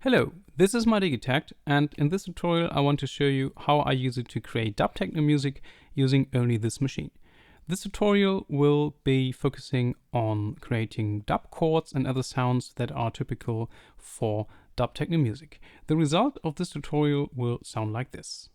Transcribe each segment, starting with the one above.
Hello, this is my Digitakt, and in this tutorial I want to show you how I use it to create dub techno music using only this machine. This tutorial will be focusing on creating dub chords and other sounds that are typical for dub techno music. The result of this tutorial will sound like this.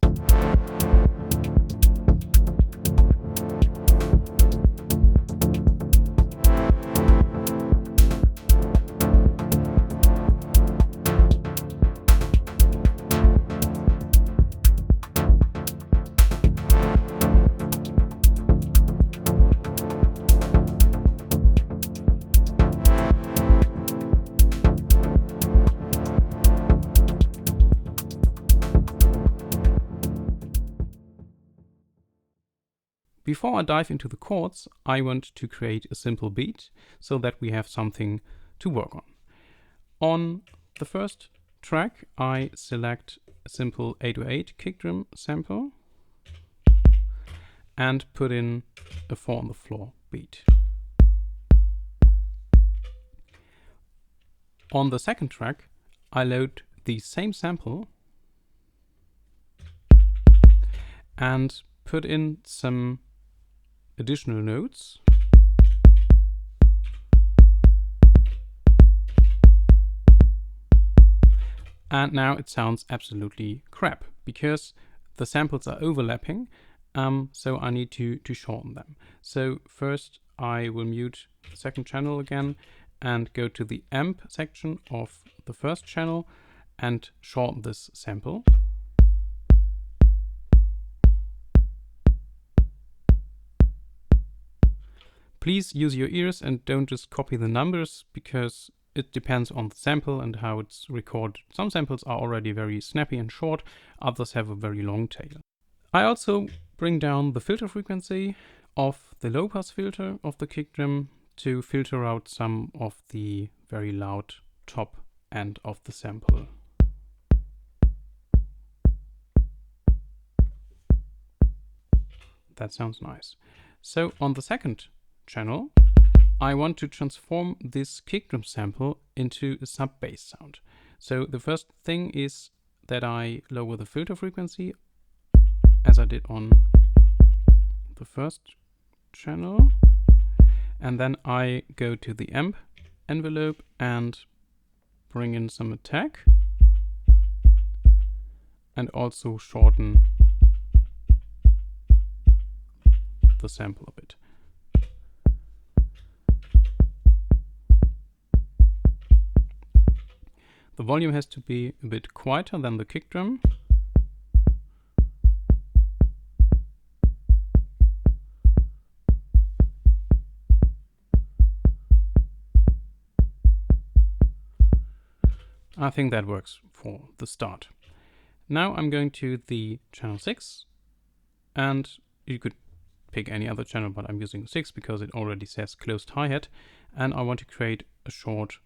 Before I dive into the chords, I want to create a simple beat so that we have something to work on. On the first track, I select a simple 808 kick drum sample and put in a 4 on the floor beat. On the second track, I load the same sample and put in some additional notes and now it sounds absolutely crap because the samples are overlapping, so I need to shorten them. So first I will mute the second channel again and go to the amp section of the first channel and shorten this sample. Please use your ears and don't just copy the numbers because it depends on the sample and how it's recorded. Some samples are already very snappy and short, others have a very long tail. I also bring down the filter frequency of the low pass filter of the kick drum to filter out some of the very loud top end of the sample. That sounds nice. So on the second channel, I want to transform this kick drum sample into a sub bass sound. So the first thing is that I lower the filter frequency as I did on the first channel, and then I go to the amp envelope and bring in some attack and also shorten the sample a bit. The volume has to be a bit quieter than the kick drum. I think that works for the start. Now I'm going to the channel 6, and you could pick any other channel, but I'm using 6 because it already says closed hi-hat, and I want to create a short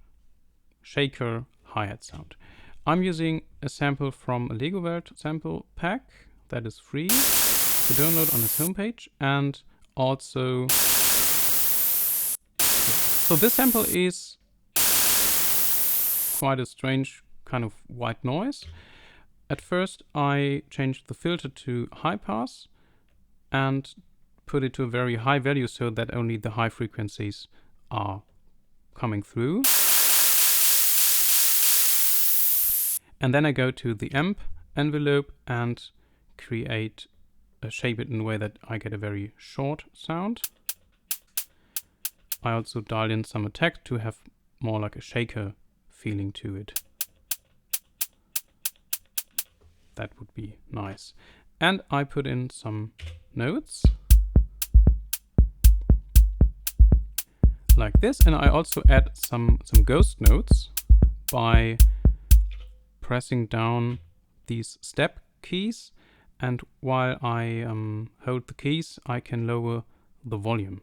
shaker hi-hat sound. I'm using a sample from a Lego World sample pack that is free to download on its homepage, and also so this sample is quite a strange kind of white noise. At first I changed the filter to high pass and put it to a very high value so that only the high frequencies are coming through. And then I go to the amp envelope and shape it in a way that I get a very short sound. I also dial in some attack to have more like a shaker feeling to it. That would be nice. And I put in some notes like this, and I also add some ghost notes by pressing down these step keys, and while I hold the keys I can lower the volume.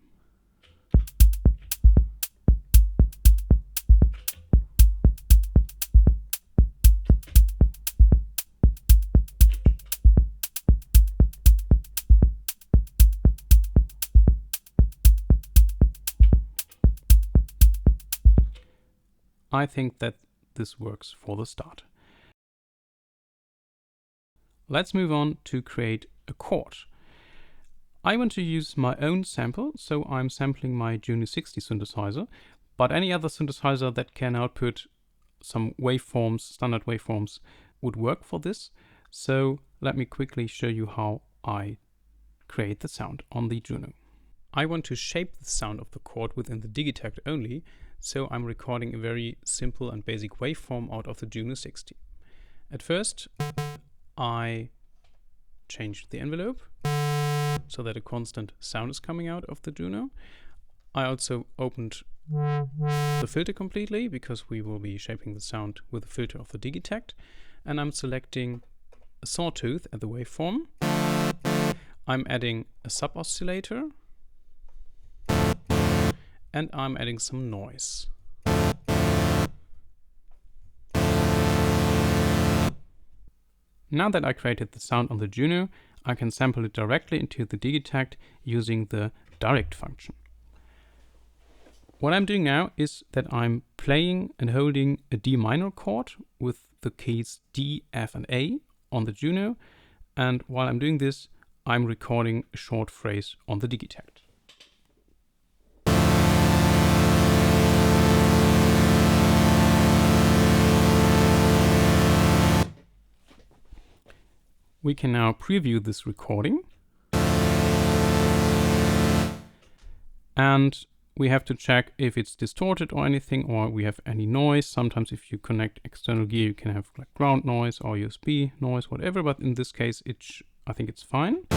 I think that this works for the start. Let's move on to create a chord. I want to use my own sample, so I'm sampling my Juno 60 synthesizer, but any other synthesizer that can output some waveforms, standard waveforms, would work for this. So let me quickly show you how I create the sound on the Juno. I want to shape the sound of the chord within the Digitakt only, so I'm recording a very simple and basic waveform out of the Juno 60. At first, I changed the envelope so that a constant sound is coming out of the Juno. I also opened the filter completely because we will be shaping the sound with the filter of the Digitakt, and I'm selecting a sawtooth at the waveform. I'm adding a sub-oscillator and I'm adding some noise. Now that I created the sound on the Juno, I can sample it directly into the Digitakt using the direct function. What I'm doing now is that I'm playing and holding a D minor chord with the keys D, F and A on the Juno, and while I'm doing this, I'm recording a short phrase on the Digitakt. We can now preview this recording. And we have to check if it's distorted or anything, or we have any noise. Sometimes if you connect external gear, you can have like ground noise or USB noise, whatever. But in this case, I think it's fine.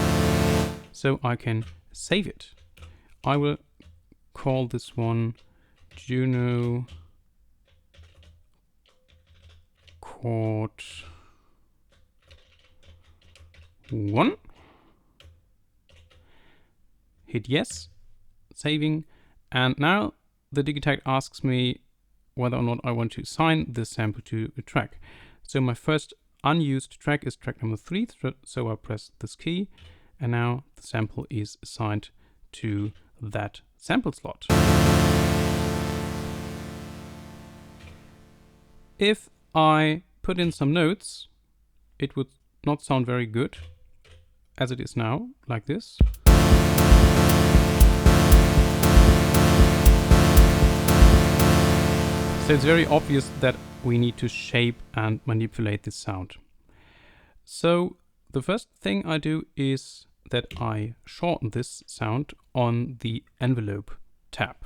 So I can save it. I will call this one Juno chord 1. Hit yes, saving, and now the Digitakt asks me whether or not I want to assign this sample to a track. So my first unused track is track number 3, so I press this key, and now the sample is assigned to that sample slot. If I put in some notes, it would not sound very good as it is now, like this. So it's very obvious that we need to shape and manipulate this sound. So the first thing I do is that I shorten this sound on the envelope tab.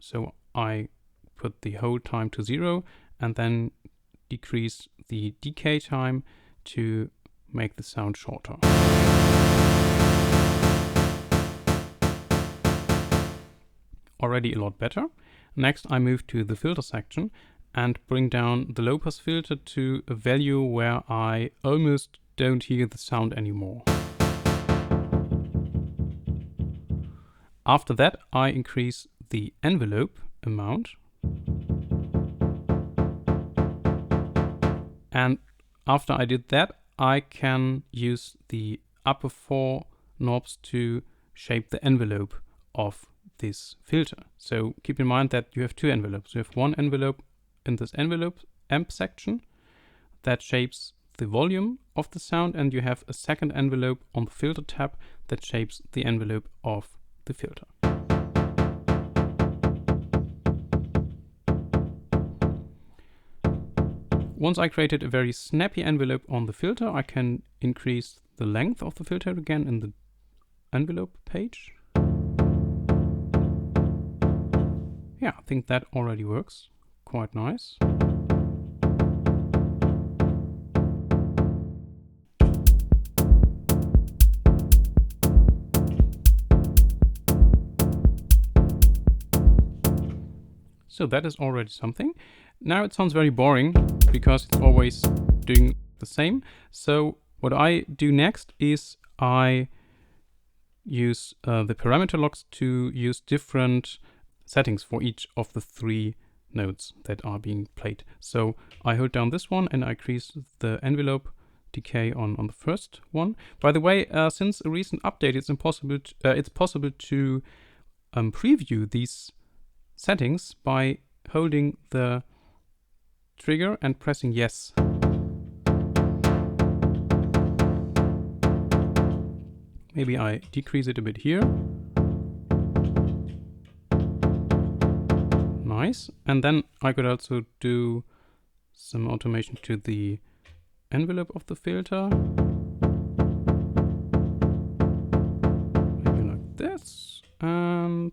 So I put the hold time to 0 and then decrease the decay time to make the sound shorter. Already a lot better. Next, I move to the filter section and bring down the low pass filter to a value where I almost don't hear the sound anymore. After that, I increase the envelope amount. And after I did that, I can use the upper 4 knobs to shape the envelope of this filter. So keep in mind that you have 2 envelopes. You have one envelope in this envelope amp section that shapes the volume of the sound, and you have a second envelope on the filter tab that shapes the envelope of the filter. Once I created a very snappy envelope on the filter, I can increase the length of the filter again in the envelope page. Yeah, I think that already works quite nice. So that is already something. Now it sounds very boring because it's always doing the same. So what I do next is I use the parameter locks to use different settings for each of the 3 notes that are being played. So I hold down this one and I increase the envelope decay on the first one. By the way, since a recent update, it's possible to preview these settings by holding the trigger and pressing yes. Maybe I decrease it a bit here. Nice. And then I could also do some automation to the envelope of the filter. Maybe like this. And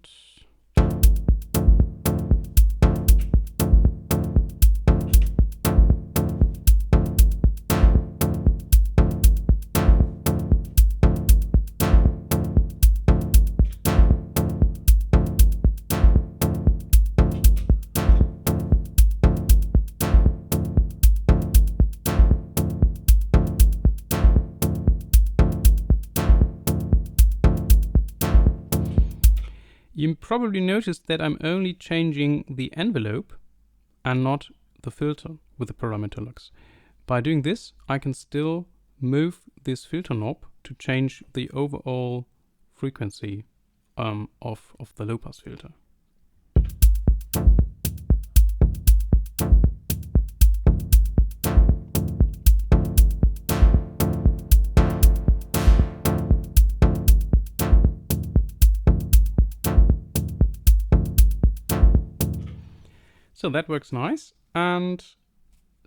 you probably noticed that I'm only changing the envelope and not the filter with the parameter locks. By doing this, I can still move this filter knob to change the overall frequency of the low-pass filter. So that works nice. And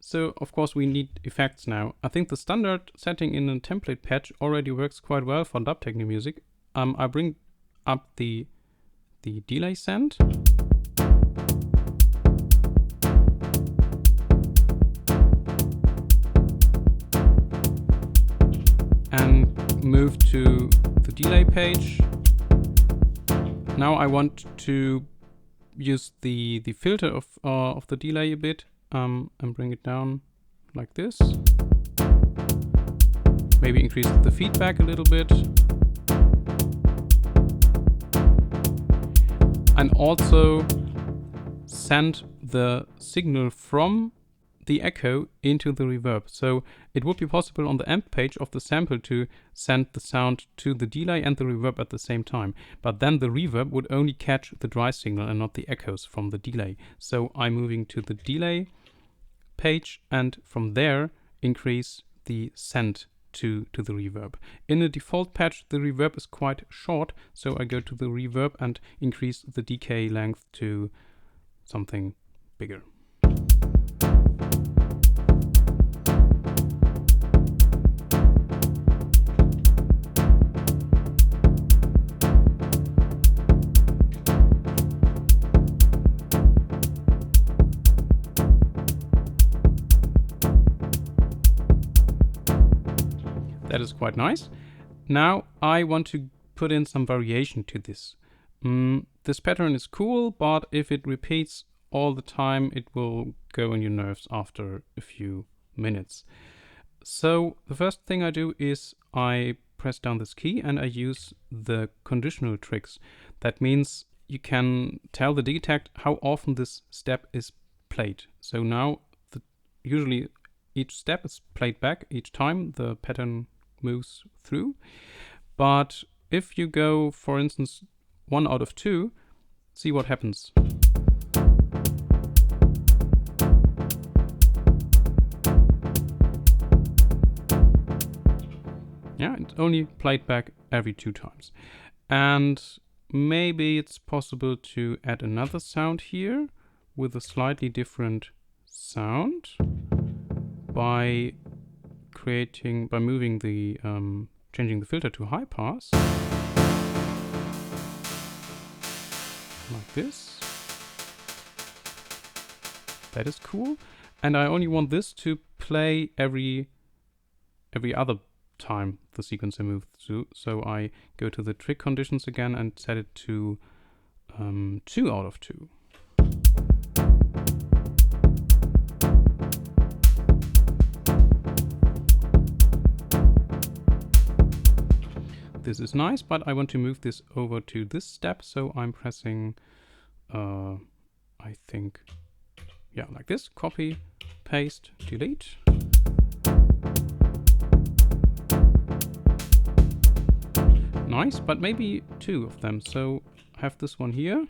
so of course we need effects now. I think the standard setting in a template patch already works quite well for Dub Techno music. I bring up the delay send. And move to the delay page. Now I want to use the filter of the delay a bit and bring it down like this. Maybe increase the feedback a little bit. And also send the signal from the echo into the reverb. So it would be possible on the amp page of the sample to send the sound to the delay and the reverb at the same time. But then the reverb would only catch the dry signal and not the echoes from the delay. So I'm moving to the delay page and from there increase the send to the reverb. In a default patch, the reverb is quite short. So I go to the reverb and increase the decay length to something bigger. That is quite nice. Now I want to put in some variation to this. This pattern is cool, but if it repeats all the time, it will go on your nerves after a few minutes. So the first thing I do is I press down this key and I use the conditional tricks. That means you can tell the Digitakt how often this step is played. So now usually each step is played back each time the pattern moves through. But if you go, for instance, 1 out of 2, see what happens. Yeah, it's only played back every 2 times. And maybe it's possible to add another sound here with a slightly different sound by moving the changing the filter to high pass like this. That is cool. And I only want this to play every other time the sequencer moves through. So I go to the trick conditions again and set it to 2 out of 2. This is nice, but I want to move this over to this step, so I'm pressing, I think, yeah, like this, copy, paste, delete. Nice, but maybe 2 of them. So I have this one here,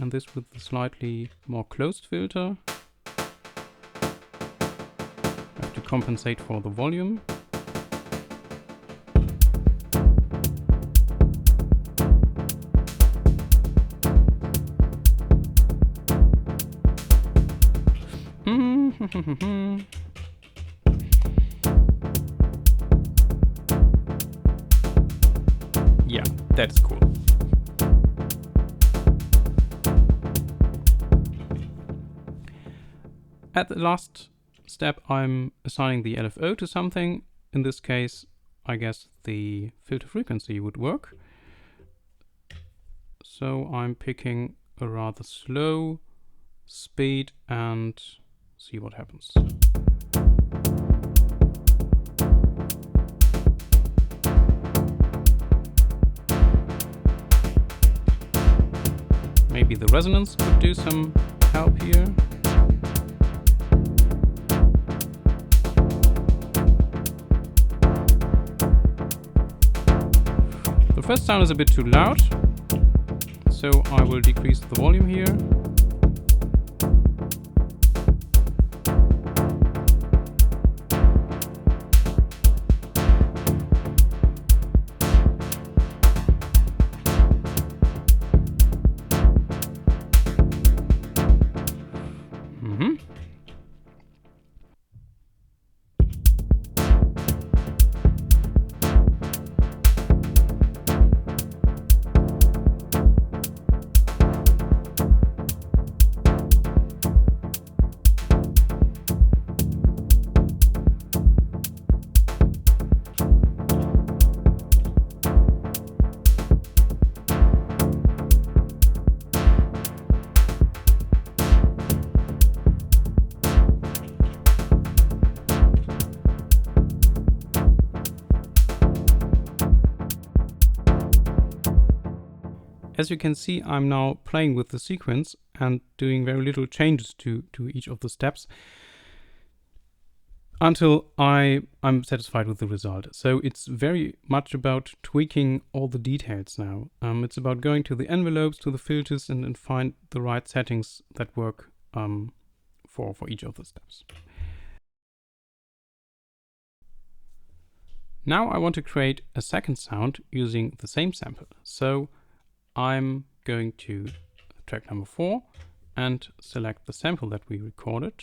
and this with the slightly more closed filter. compensate for the volume. Yeah, that's cool. At the last step, I'm assigning the LFO to something. In this case, I guess the filter frequency would work. So I'm picking a rather slow speed and see what happens. Maybe the resonance could do some help here. The first sound is a bit too loud, so I will decrease the volume here. As you can see, I'm now playing with the sequence and doing very little changes to each of the steps until I'm satisfied with the result. So it's very much about tweaking all the details now. It's about going to the envelopes, to the filters, and find the right settings that work for each of the steps. Now I want to create a second sound using the same sample. So I'm going to track number 4 and select the sample that we recorded.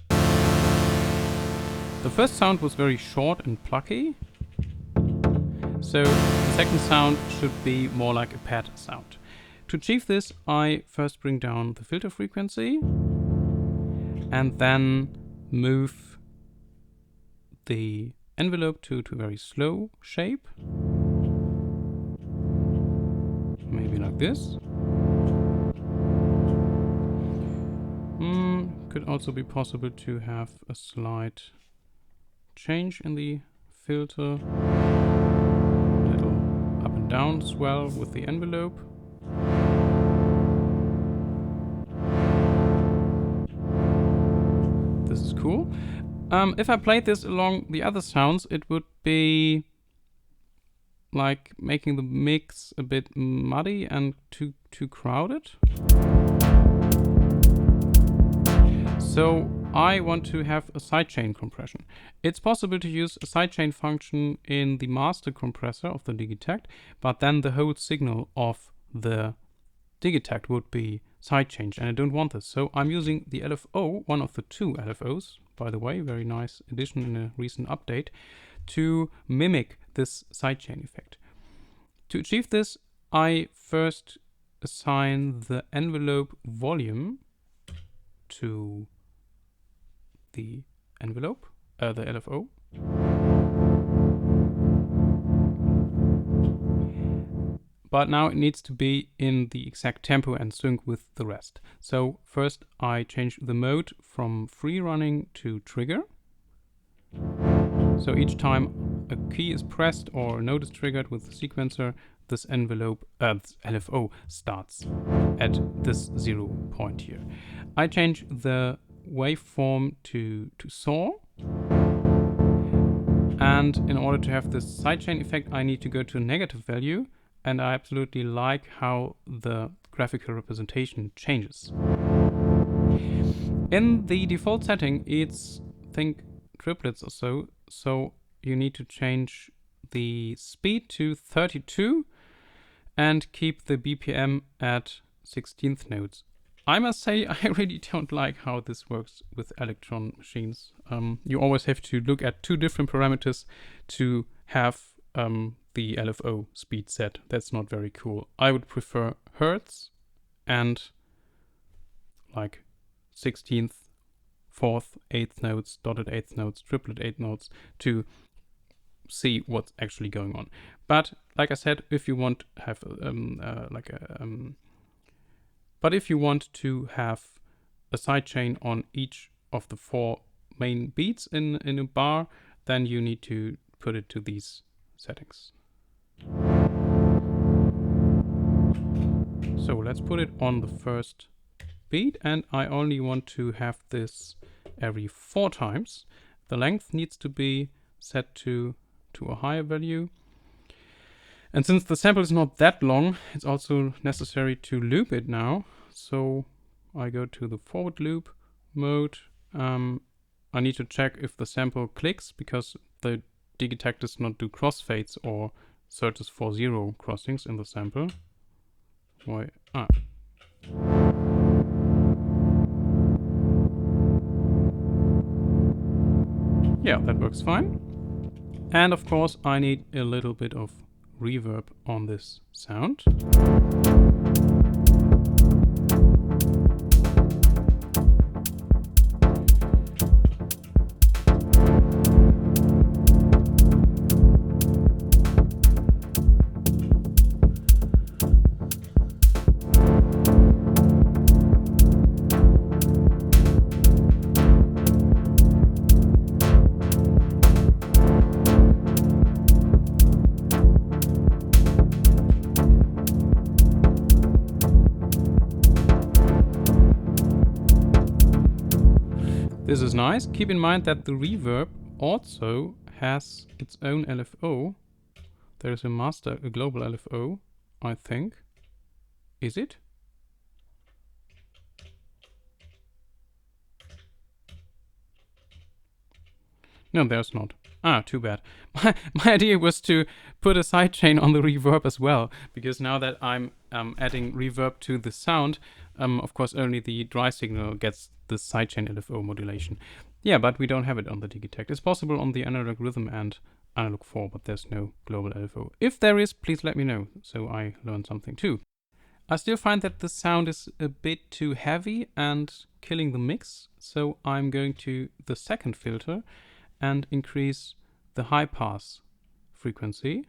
The first sound was very short and plucky, so the second sound should be more like a pad sound. To achieve this, I first bring down the filter frequency and then move the envelope to a very slow shape. Maybe like this. Could also be possible to have a slight change in the filter. A little up and down swell with the envelope. This is cool. If I played this along the other sounds, it would be like making the mix a bit muddy and too crowded. So I want to have a sidechain compression. It's possible to use a sidechain function in the master compressor of the Digitakt, but then the whole signal of the Digitakt would be sidechained, and I don't want this. So I'm using the LFO, one of the 2 LFOs, by the way, very nice addition in a recent update, to mimic this sidechain effect. To achieve this, I first assign the envelope volume to the envelope, the LFO. But now it needs to be in the exact tempo and sync with the rest. So first I change the mode from free running to trigger. So each time a key is pressed or a note is triggered with the sequencer, this envelope, LFO starts at this 0 point here. I change the waveform to saw. And in order to have this sidechain effect, I need to go to a negative value. And I absolutely like how the graphical representation changes. In the default setting, it's, I think, triplets or so. So you need to change the speed to 32 and keep the BPM at 16th notes. I must say, I really don't like how this works with Electron machines. You always have to look at two different parameters to have the LFO speed set. That's not very cool. I would prefer Hertz and like 16th, 4th, 8th notes, dotted 8th notes, triplet 8th notes to see what's actually going on. But like I said, if you want to have but if you want to have a sidechain on each of the 4 main beats in a bar, then you need to put it to these settings. So let's put it on the first beat, and I only want to have this every 4 times. The length needs to be set to a higher value. And since the sample is not that long, it's also necessary to loop it now. So I go to the forward loop mode. I need to check if the sample clicks, because the Digitakt does not do crossfades or searches for 0 crossings in the sample. Why? Yeah, that works fine. And of course, I need a little bit of reverb on this sound. This is nice. Keep in mind that the reverb also has its own LFO. There is a global LFO, I think. Is it? No, there's not. Too bad. My idea was to put a sidechain on the reverb as well, because now that I'm adding reverb to the sound, of course only the dry signal gets the sidechain LFO modulation. Yeah, but we don't have it on the Digitakt. It's possible on the analog rhythm and analog 4, but there's no global LFO. If there is, please let me know, so I learn something too. I still find that the sound is a bit too heavy and killing the mix, so I'm going to the second filter and increase the high pass frequency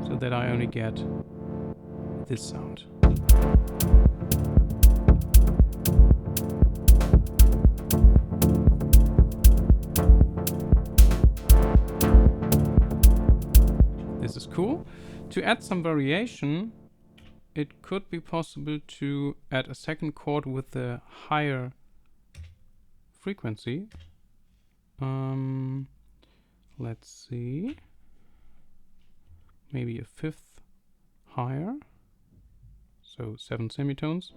so that I only get this sound. This is cool. To add some variation, it could be possible to add a second chord with a higher frequency. Let's see. Maybe a 5th higher. So 7 semitones.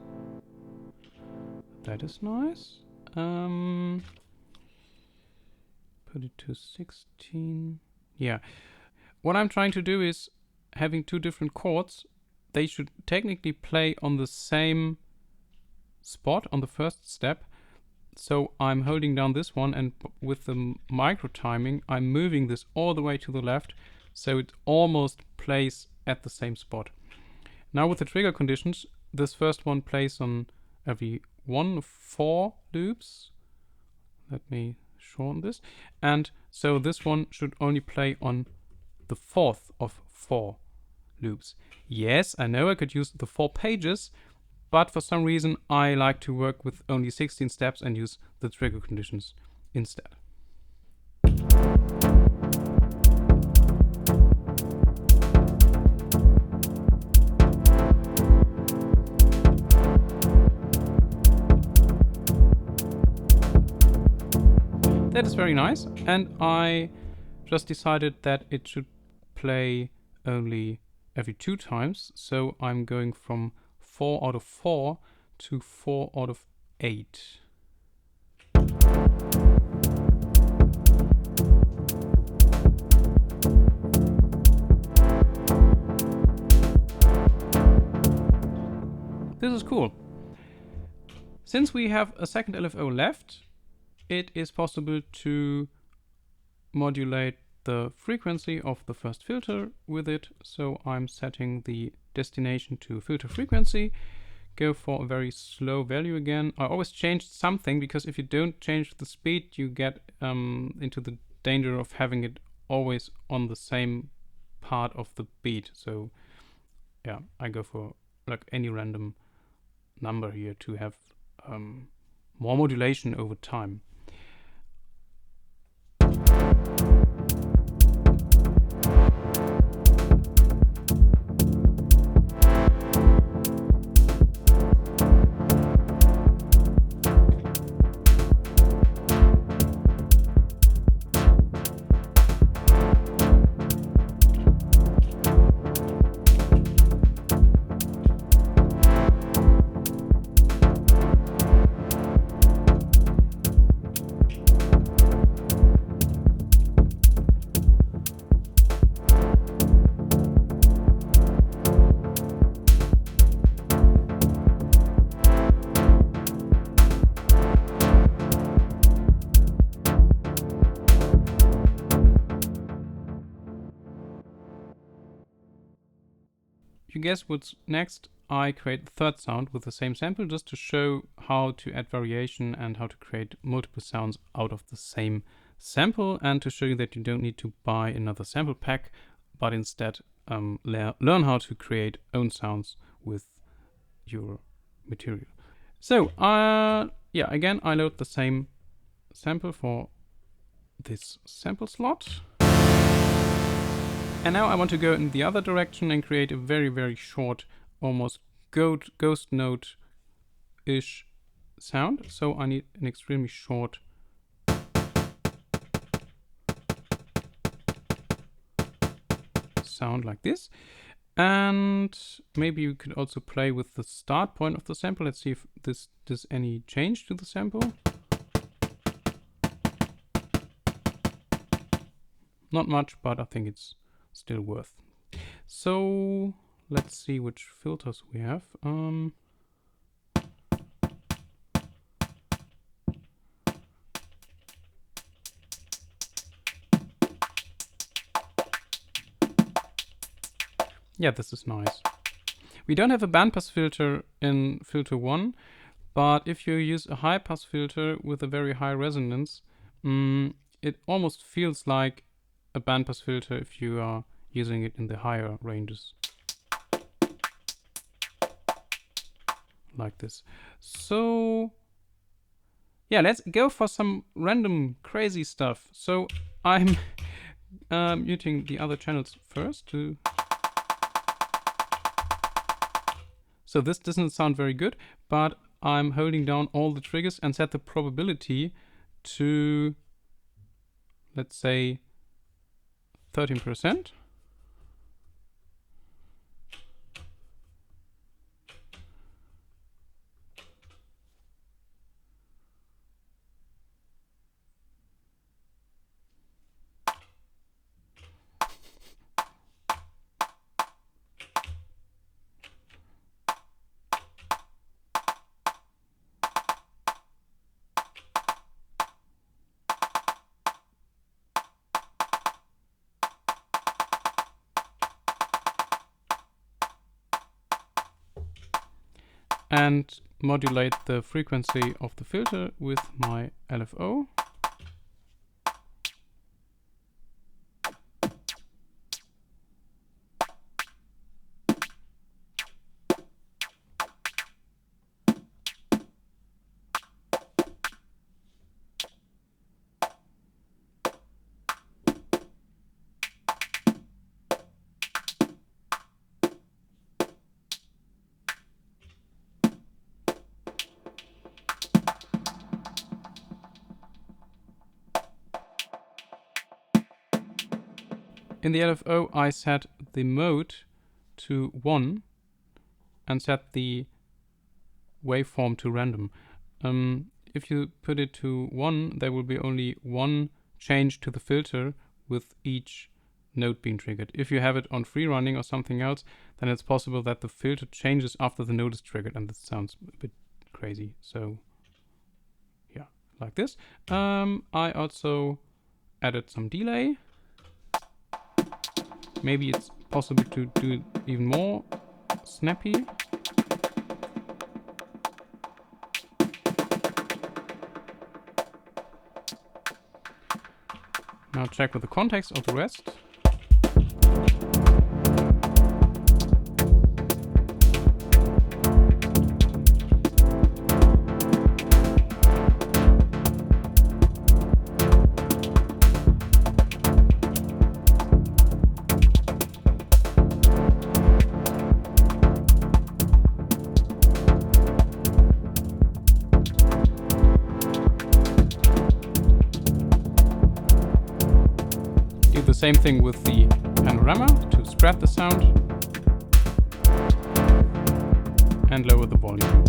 That is nice. Put it to 16. Yeah. What I'm trying to do is having 2 different chords. They should technically play on the same spot on the first step. So I'm holding down this one, and with the micro timing, I'm moving this all the way to the left, so it almost plays at the same spot. Now with the trigger conditions, this first one plays on every 1 of 4 loops. Let me shorten this. And so this one should only play on the 4th of 4 loops. Yes, I know I could use the 4 pages, but for some reason I like to work with only 16 steps and use the trigger conditions instead. That is very nice, and I just decided that it should play only every 2 times, so I'm going from 4 out of 4 to 4 out of 8. this is cool. Since we have a second LFO left, it is possible to modulate the frequency of the first filter with it. So I'm setting the destination to filter frequency, go for a very slow value again. I always change something, because if you don't change the speed, you get into the danger of having it always on the same part of the beat. So yeah, I go for like any random number here to have more modulation over time. You guess what's next? I create the third sound with the same sample, just to show how to add variation and how to create multiple sounds out of the same sample, and to show you that you don't need to buy another sample pack, but instead learn how to create own sounds with your material. So yeah, again, I load the same sample for this sample slot. And now I want to go in the other direction and create a very, very short, almost ghost note-ish sound. So I need an extremely short sound like this. And maybe you could also play with the start point of the sample. Let's see if this does any change to the sample. Not much, but I think it's still worth. So let's see which filters we have. Yeah, this is nice. We don't have a bandpass filter in filter 1, but if you use a high pass filter with a very high resonance, it almost feels like a bandpass filter if you are using it in the higher ranges. Like this. So yeah, let's go for some random crazy stuff. So I'm muting the other channels first to... So this doesn't sound very good, but I'm holding down all the triggers and set the probability to, let's say, 13%. And modulate the frequency of the filter with my LFO. In the LFO, I set the mode to 1 and set the waveform to random. If you put it to 1, there will be only one change to the filter with each note being triggered. If you have it on free running or something else, then it's possible that the filter changes after the note is triggered, and this sounds a bit crazy. So yeah, like this. I also added some delay. Maybe it's possible to do it even more snappy. Now check with the context of the rest. The same thing with the panorama to spread the sound and lower the volume.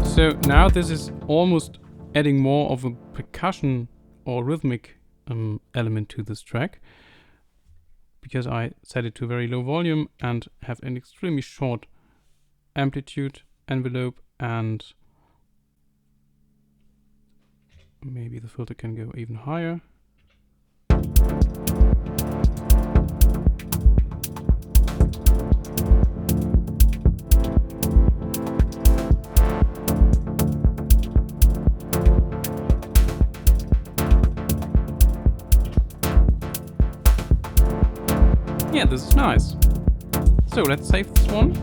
So now this is almost adding more of a percussion or rhythmic element to this track, because I set it to very low volume and have an extremely short amplitude envelope, and maybe the filter can go even higher. Yeah, this is nice. So let's save this one.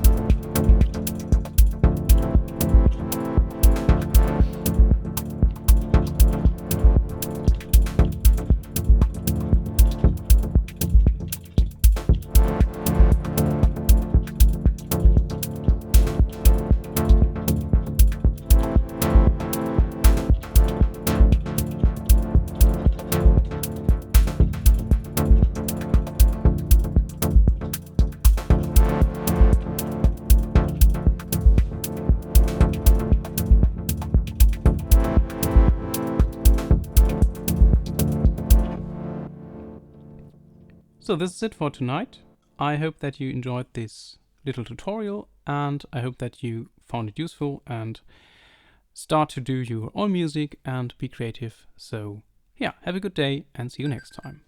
So this is it for tonight. I hope that you enjoyed this little tutorial, and I hope that you found it useful and start to do your own music and be creative. So yeah, have a good day and see you next time.